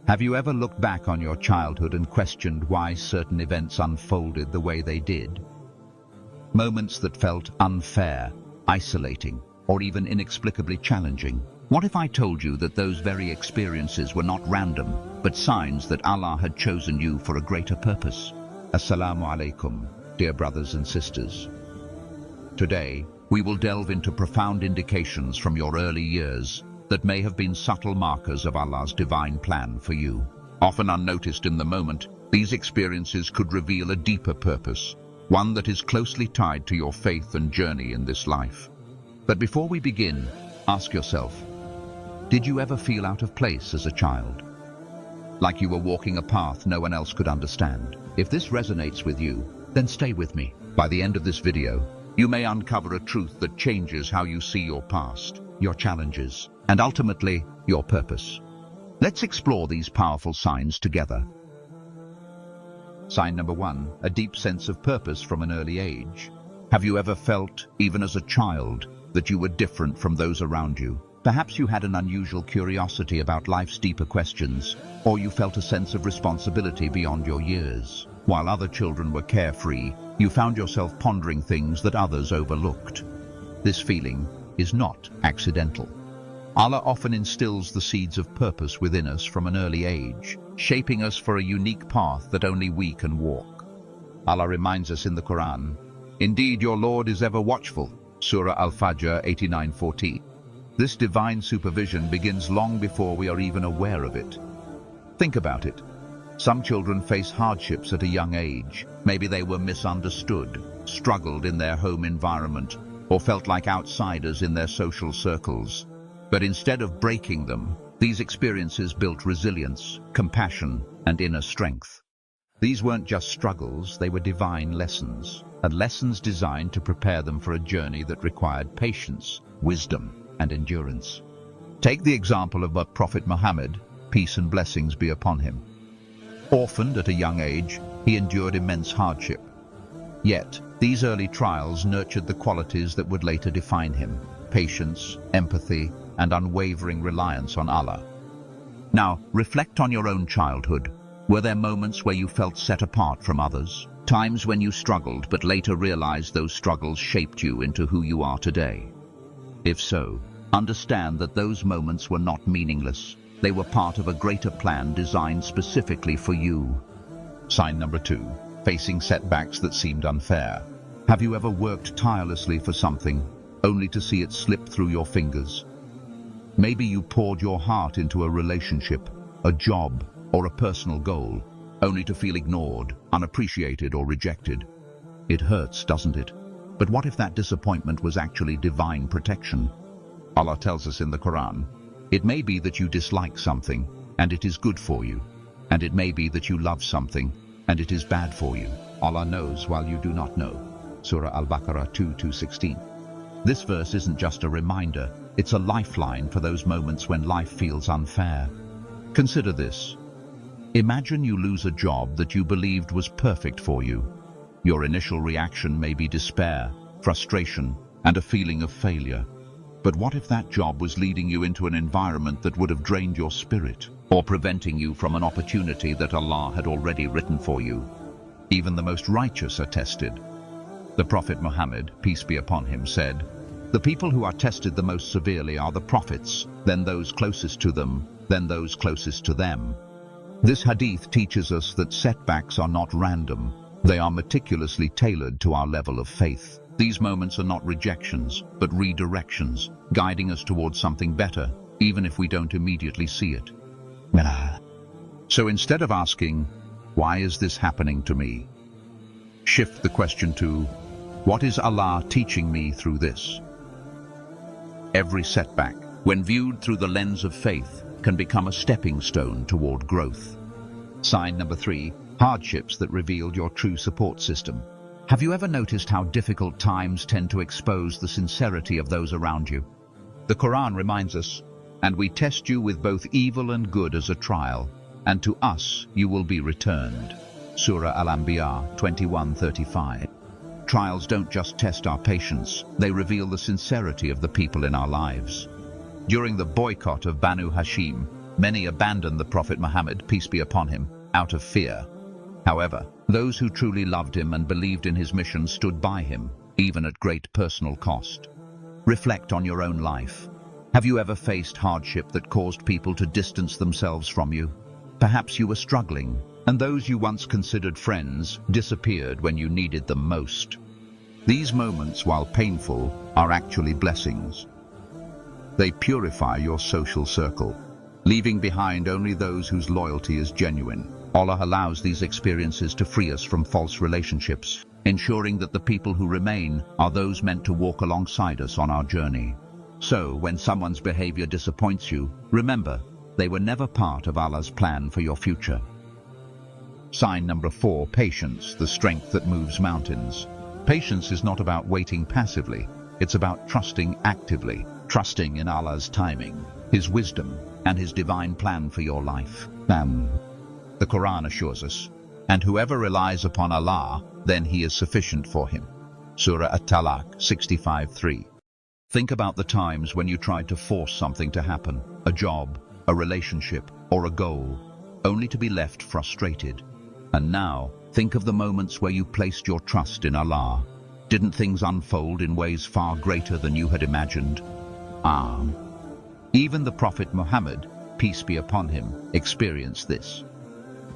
Have you ever looked back on your childhood and questioned why certain events unfolded the way they did? Moments that felt unfair, isolating, or even inexplicably challenging. What if I told you that those very experiences were not random, but signs that Allah had chosen you for a greater purpose? Assalamu alaikum, dear brothers and sisters. Today, we will delve into profound indications from your early years that may have been subtle markers of Allah's divine plan for you. Often unnoticed in the moment, these experiences could reveal a deeper purpose, one that is closely tied to your faith and journey in this life. But before we begin, ask yourself, did you ever feel out of place as a child? Like you were walking a path no one else could understand? If this resonates with you, then stay with me. By the end of this video, you may uncover a truth that changes how you see your past, your challenges, and ultimately, your purpose. Let's explore these powerful signs together. Sign number 1, a deep sense of purpose from an early age. Have you ever felt, even as a child, that you were different from those around you? Perhaps you had an unusual curiosity about life's deeper questions, or you felt a sense of responsibility beyond your years. While other children were carefree, you found yourself pondering things that others overlooked. This feeling is not accidental. Allah often instills the seeds of purpose within us from an early age, shaping us for a unique path that only we can walk. Allah reminds us in the Quran, "Indeed, your Lord is ever watchful," Surah Al-Fajr 89:14. This divine supervision begins long before we are even aware of it. Think about it. Some children face hardships at a young age. Maybe they were misunderstood, struggled in their home environment, or felt like outsiders in their social circles. But instead of breaking them, these experiences built resilience, compassion, and inner strength. These weren't just struggles, they were divine lessons, and lessons designed to prepare them for a journey that required patience, wisdom, and endurance. Take the example of the Prophet Muhammad, peace and blessings be upon him. Orphaned at a young age, he endured immense hardship. Yet, these early trials nurtured the qualities that would later define him: patience, empathy, and unwavering reliance on Allah. Now, reflect on your own childhood. Were there moments where you felt set apart from others? Times when you struggled but later realized those struggles shaped you into who you are today? If so, understand that those moments were not meaningless. They were part of a greater plan designed specifically for you. Sign number 2, facing setbacks that seemed unfair. Have you ever worked tirelessly for something, only to see it slip through your fingers? Maybe you poured your heart into a relationship, a job, or a personal goal, only to feel ignored, unappreciated, or rejected. It hurts, doesn't it? But what if that disappointment was actually divine protection? Allah tells us in the Quran, "It may be that you dislike something, and it is good for you. And it may be that you love something, and it is bad for you. Allah knows while you do not know." Surah Al-Baqarah 2:16. This verse isn't just a reminder, it's a lifeline for those moments when life feels unfair. Consider this. Imagine you lose a job that you believed was perfect for you. Your initial reaction may be despair, frustration, and a feeling of failure. But what if that job was leading you into an environment that would have drained your spirit, or preventing you from an opportunity that Allah had already written for you? Even the most righteous are tested. The Prophet Muhammad, peace be upon him, said, "The people who are tested the most severely are the prophets, then those closest to them, then those closest to them." This hadith teaches us that setbacks are not random. They are meticulously tailored to our level of faith. These moments are not rejections, but redirections, guiding us towards something better, even if we don't immediately see it. So instead of asking, "Why is this happening to me?" shift the question to, "What is Allah teaching me through this?" Every setback, when viewed through the lens of faith, can become a stepping stone toward growth. Sign number 3, hardships that revealed your true support system. Have you ever noticed how difficult times tend to expose the sincerity of those around you? The Quran reminds us, "And we test you with both evil and good as a trial, and to us you will be returned." Surah Al-Anbiya 21:35. Trials don't just test our patience, they reveal the sincerity of the people in our lives. During the boycott of Banu Hashim, Many abandoned the Prophet Muhammad, peace be upon him, out of fear. However, those who truly loved him and believed in his mission stood by him, even at great personal cost. Reflect on your own life. Have you ever faced hardship that caused people to distance themselves from you? Perhaps you were struggling, and those you once considered friends disappeared when you needed them most. These moments, while painful, are actually blessings. They purify your social circle, leaving behind only those whose loyalty is genuine. Allah allows these experiences to free us from false relationships, ensuring that the people who remain are those meant to walk alongside us on our journey. So, when someone's behavior disappoints you, remember, they were never part of Allah's plan for your future. Sign number 4, patience, the strength that moves mountains. Patience is not about waiting passively, it's about trusting actively, trusting in Allah's timing, His wisdom, and His divine plan for your life. The Quran assures us, and whoever relies upon Allah, then He is sufficient for him. Surah At-Talaq 65:3. Think about the times when you tried to force something to happen, a job, a relationship, or a goal, only to be left frustrated. And now, think of the moments where you placed your trust in Allah. Didn't things unfold in ways far greater than you had imagined? Even the Prophet Muhammad, peace be upon him, experienced this.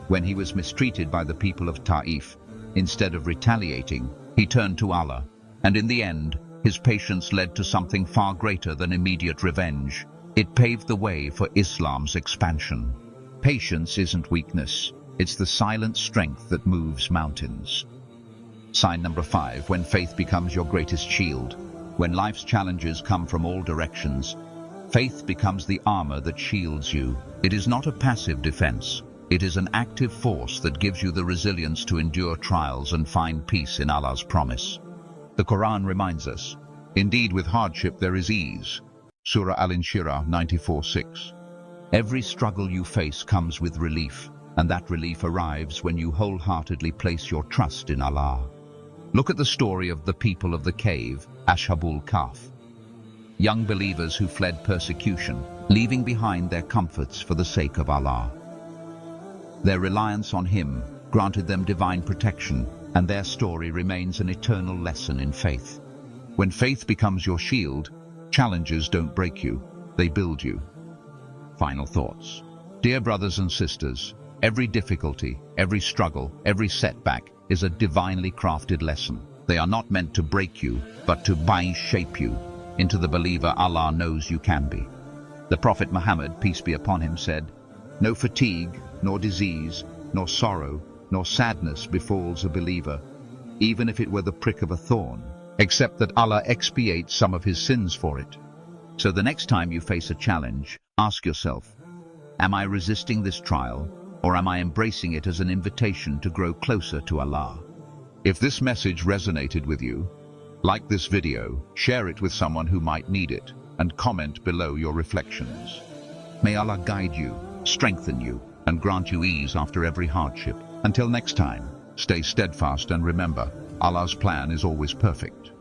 When he was mistreated by the people of Ta'if, instead of retaliating, he turned to Allah, and in the end, his patience led to something far greater than immediate revenge. It paved the way for Islam's expansion. Patience isn't weakness, it's the silent strength that moves mountains. Sign number 5, when faith becomes your greatest shield. When life's challenges come from all directions, faith becomes the armor that shields you. It is not a passive defense. It is an active force that gives you the resilience to endure trials and find peace in Allah's promise. The Quran reminds us, indeed with hardship there is ease. Surah Al-Inshirah 94:6. Every struggle you face comes with relief, and that relief arrives when you wholeheartedly place your trust in Allah. Look at the story of the people of the cave, Ashabul Kahf. Young believers who fled persecution, leaving behind their comforts for the sake of Allah. Their reliance on Him granted them divine protection, and their story remains an eternal lesson in faith. When faith becomes your shield, challenges don't break you, they build you. Final thoughts. Dear brothers and sisters, every difficulty, every struggle, every setback is a divinely crafted lesson. They are not meant to break you, but to shape you into the believer Allah knows you can be. The Prophet Muhammad, peace be upon him, said, "No fatigue, nor disease, nor sorrow, nor sadness befalls a believer, even if it were the prick of a thorn, except that Allah expiates some of his sins for it." So the next time you face a challenge, ask yourself, am I resisting this trial, or am I embracing it as an invitation to grow closer to Allah? If this message resonated with you, like this video, share it with someone who might need it, and comment below your reflections. May Allah guide you, strengthen you, and grant you ease after every hardship. Until next time, stay steadfast and remember, Allah's plan is always perfect.